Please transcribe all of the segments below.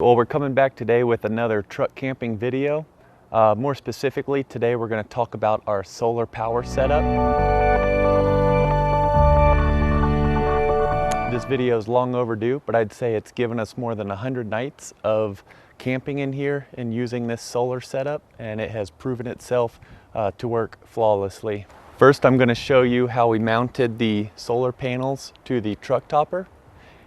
Well, we're coming back today with another truck camping video. More specifically, today we're going to talk about our solar power setup. This video is long overdue, but I'd say it's given us more than 100 nights of camping in here and using this solar setup, and it has proven itself to work flawlessly. First, I'm going to show you how we mounted the solar panels to the truck topper.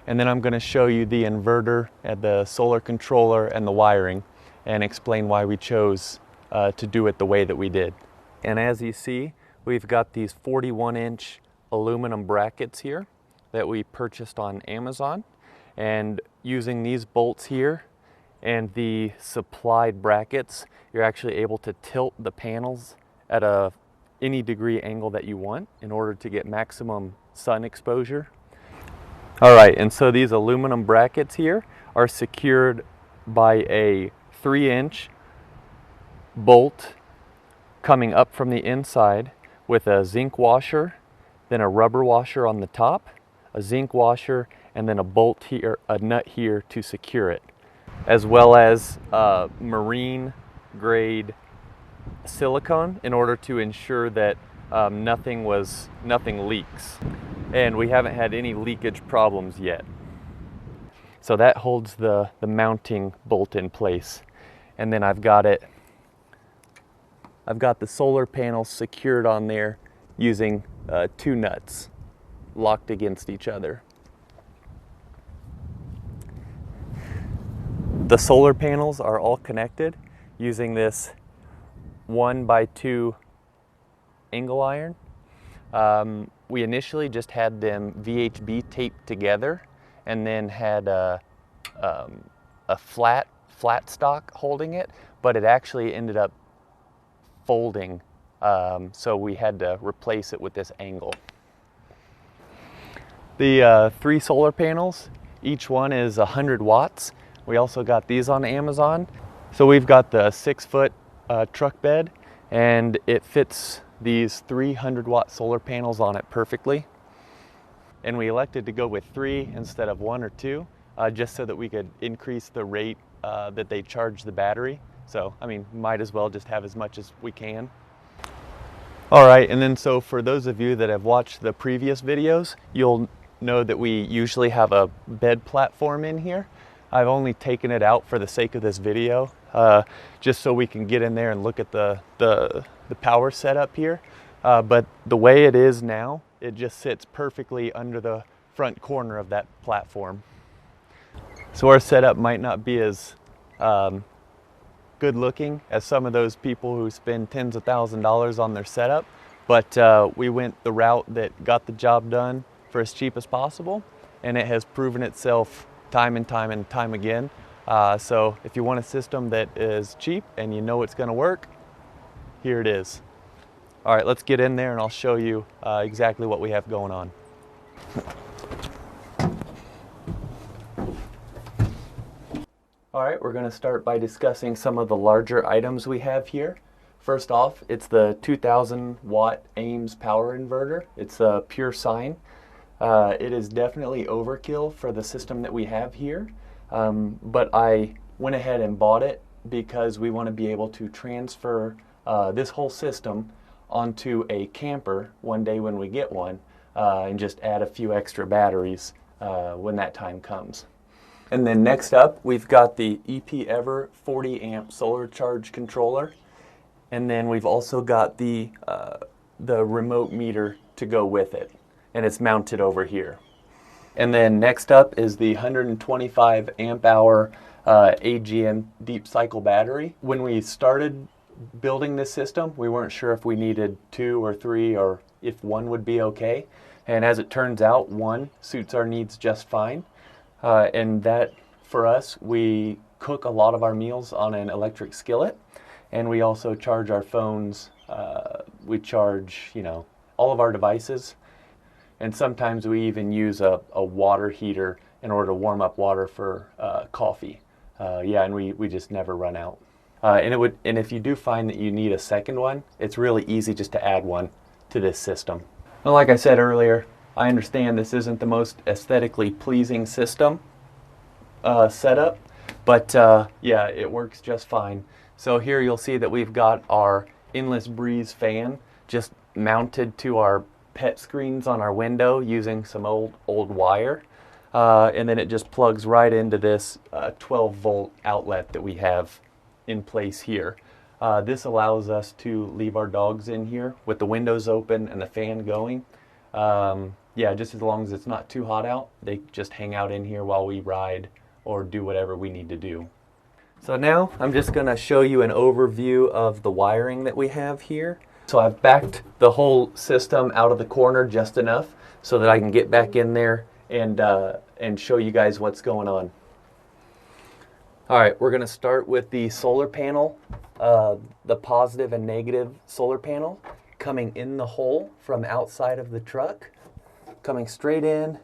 And then I'm going to show you the inverter and the solar controller and the wiring and explain why we chose to do it the way that we did. And as you see, we've got these 41-inch aluminum brackets here that we purchased on Amazon. And using these bolts here and the supplied brackets, you're actually able to tilt the panels at any degree angle that you want in order to get maximum sun exposure. All right, and so these aluminum brackets here are secured by a 3-inch bolt coming up from the inside with a zinc washer, then a rubber washer on the top, a zinc washer, and then a bolt here, a nut here to secure it, as well as marine grade silicone in order to ensure that nothing leaks. And we haven't had any leakage problems yet. So that holds the mounting bolt in place. And then I've got the solar panels secured on there using 2 nuts locked against each other. The solar panels are all connected using this 1x2 angle iron. We initially just had them VHB taped together and then had a flat stock holding it, but it actually ended up folding, so we had to replace it with this angle. The 3 solar panels, each one is 100 watts. We also got these on Amazon. So we've got the 6-foot truck bed, and it fits these 300-watt solar panels on it perfectly. And we elected to go with 3 instead of 1 or 2, just so that we could increase the rate that they charge the battery. So, I mean, might as well just have as much as we can. All right, and then so for those of you that have watched the previous videos, you'll know that we usually have a bed platform in here. I've only taken it out for the sake of this video, just so we can get in there and look at the power setup here. But the way it is now, it just sits perfectly under the front corner of that platform. So our setup might not be as good looking as some of those people who spend tens of thousands of dollars on their setup, but we went the route that got the job done for as cheap as possible, and it has proven itself time and time again. So if you want a system that is cheap and you know it's going to work, here it is. All right, let's get in there and I'll show you exactly what we have going on. All right, we're going to start by discussing some of the larger items we have here. First off, it's the 2,000-watt Ames power inverter. It's a pure sine. It is definitely overkill for the system that we have here, but I went ahead and bought it because we want to be able to transfer this whole system onto a camper one day when we get one, and just add a few extra batteries when that time comes. And then next up, we've got the EP-Ever 40-amp solar charge controller, and then we've also got the remote meter to go with it, and it's mounted over here. And then next up is the 125 amp hour AGM deep cycle battery. When we started building this system, we weren't sure if we needed 2 or 3 or if 1 would be okay. And as it turns out, 1 suits our needs just fine. And that, for us, we cook a lot of our meals on an electric skillet, and we also charge our phones. We charge, all of our devices. And sometimes we even use a water heater in order to warm up water for coffee. And we just never run out. And if you do find that you need a second one, it's really easy just to add one to this system. Well, like I said earlier, I understand this isn't the most aesthetically pleasing system setup, But yeah, it works just fine. So here you'll see that we've got our endless breeze fan just mounted to our pet screens on our window using some old wire. And then it just plugs right into this 12 volt outlet that we have in place here. This allows us to leave our dogs in here with the windows open and the fan going. Yeah, just as long as it's not too hot out, they just hang out in here while we ride or do whatever we need to do. So now I'm just going to show you an overview of the wiring that we have here. So I've backed the whole system out of the corner just enough so that I can get back in there and show you guys what's going on. All right, we're going to start with the solar panel, the positive and negative solar panel coming in the hole from outside of the truck, coming straight in,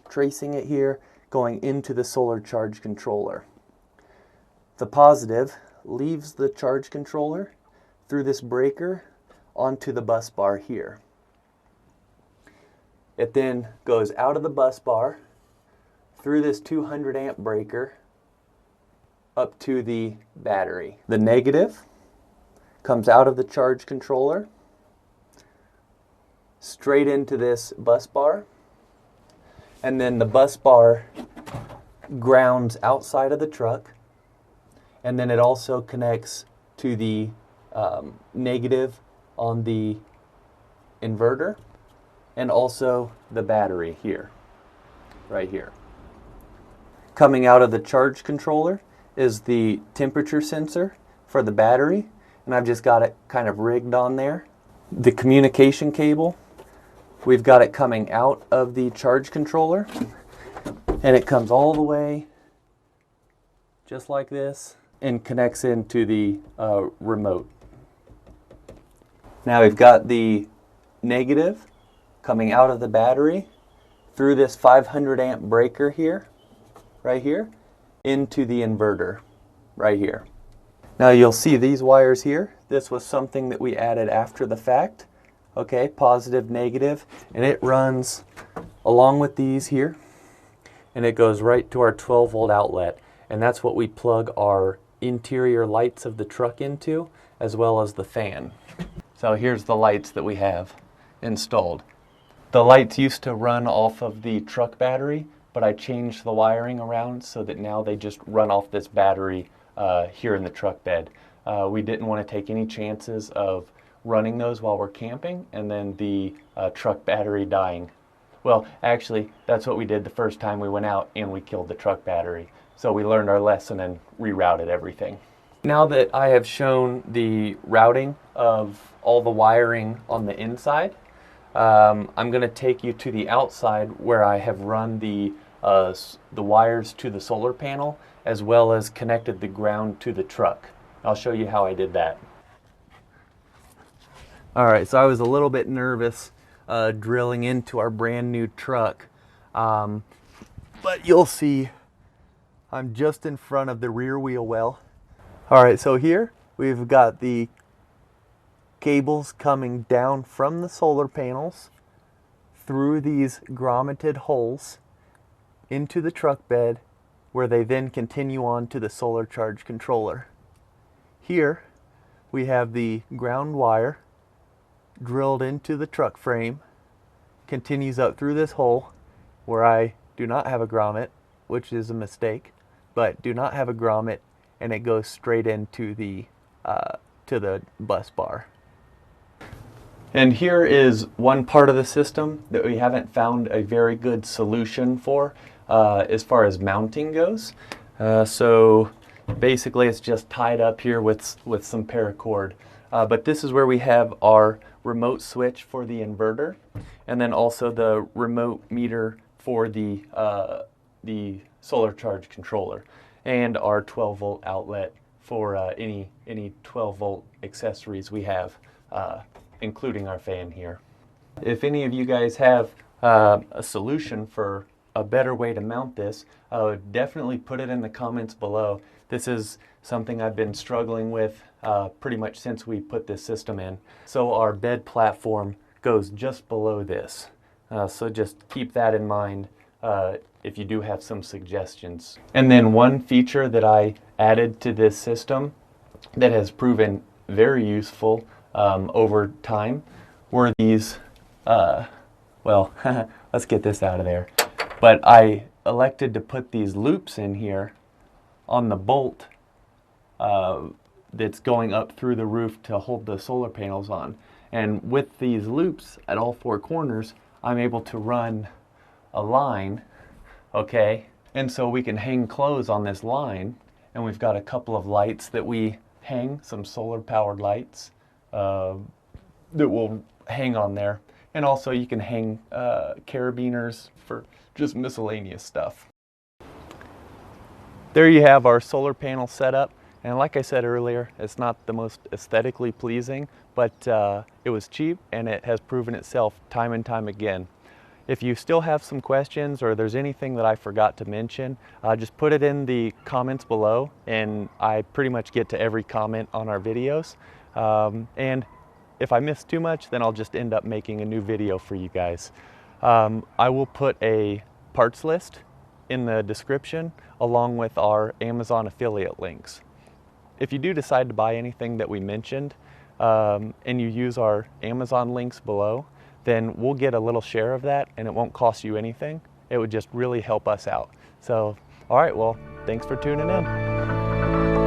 tracing it here, going into the solar charge controller. The positive leaves the charge controller through this breaker onto the bus bar here. It then goes out of the bus bar through this 200 amp breaker up to the battery. The negative comes out of the charge controller straight into this bus bar, and then the bus bar grounds outside of the truck, and then it also connects to the negative on the inverter and also the battery here, right here. Coming out of the charge controller is the temperature sensor for the battery, and I've just got it kind of rigged on there. The communication cable, we've got it coming out of the charge controller, and it comes all the way just like this and connects into the remote. Now we've got the negative coming out of the battery through this 500 amp breaker here, right here, into the inverter, right here. Now you'll see these wires here. This was something that we added after the fact. Okay, positive, negative, and it runs along with these here, and it goes right to our 12 volt outlet, and that's what we plug our interior lights of the truck into, as well as the fan. So here's the lights that we have installed. The lights used to run off of the truck battery, but I changed the wiring around so that now they just run off this battery here in the truck bed. We didn't want to take any chances of running those while we're camping and then the truck battery dying. Well, actually, that's what we did the first time we went out, and we killed the truck battery. So we learned our lesson and rerouted everything. Now that I have shown the routing of all the wiring on the inside, I'm going to take you to the outside where I have run the wires to the solar panel, as well as connected the ground to the truck. I'll show you how I did that. All right, so I was a little bit nervous drilling into our brand new truck, but you'll see I'm just in front of the rear wheel well. All right, so here we've got the cables coming down from the solar panels through these grommeted holes into the truck bed, where they then continue on to the solar charge controller. Here we have the ground wire drilled into the truck frame, continues up through this hole where I do not have a grommet, which is a mistake, but do not have a grommet, and it goes straight into the to the bus bar. And here is one part of the system that we haven't found a very good solution for as far as mounting goes. So basically it's just tied up here with some paracord. But this is where we have our remote switch for the inverter, and then also the remote meter for the solar charge controller, and our 12 volt outlet for any 12 volt accessories we have, including our fan here. If any of you guys have a solution for a better way to mount this, definitely put it in the comments below. This is something I've been struggling with pretty much since we put this system in. So our bed platform goes just below this. So just keep that in mind if you do have some suggestions. And then one feature that I added to this system that has proven very useful over time were these, well, let's get this out of there. But I elected to put these loops in here on the bolt that's going up through the roof to hold the solar panels on. And with these loops at all four corners, I'm able to run a line, okay? And so we can hang clothes on this line, and we've got a couple of lights that we hang, some solar powered lights that will hang on there. And also you can hang carabiners for just miscellaneous stuff. There you have our solar panel setup. And like I said earlier, it's not the most aesthetically pleasing, but it was cheap and it has proven itself time and time again. If you still have some questions or there's anything that I forgot to mention, just put it in the comments below, and I pretty much get to every comment on our videos. And if I miss too much, then I'll just end up making a new video for you guys. I will put a parts list in the description along with our Amazon affiliate links. If you do decide to buy anything that we mentioned and you use our Amazon links below, then we'll get a little share of that, and it won't cost you anything. It would just really help us out. So, all right, well, thanks for tuning in.